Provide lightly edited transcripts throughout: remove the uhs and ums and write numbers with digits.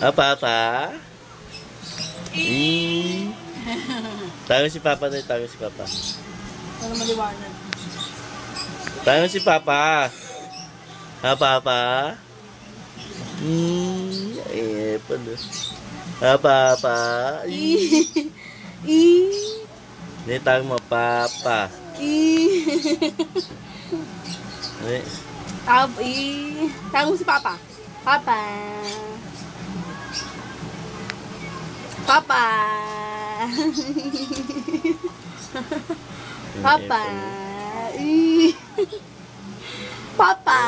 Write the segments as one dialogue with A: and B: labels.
A: Papa. Tayo si Papa na, tayo si Papa.
B: Para maliwanag.
A: Tayo si Papa. Papa. Pala. Papa. Tayo mo, Papa.
B: Tayo mo si Papa. Papa. Papa. Papa. Papa.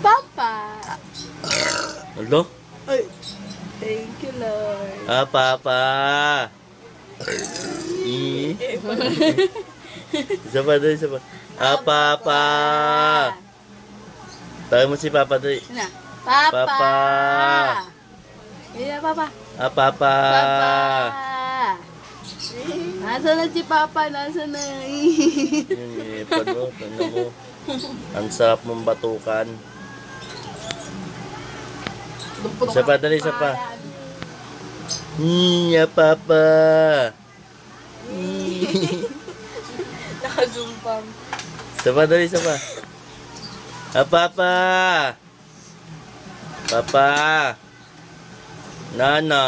B: Papa.
A: Hello?
B: Ay. Thank you, Lord.
A: Papa. Isa pa doon, isa pa. Papa. Tayo mo si Papa doon.
B: Papa.
A: Papa.
B: Papa.
A: Papa.
B: Nasaan na si Papa? Nasaan na?
A: Tingnan mo. Ang sarap mong batukan. Isa pa, dali, isa pa. Papa.
B: Naka-zoom pa.
A: Isa pa, dali, isa pa. Papa. Papa. Nana.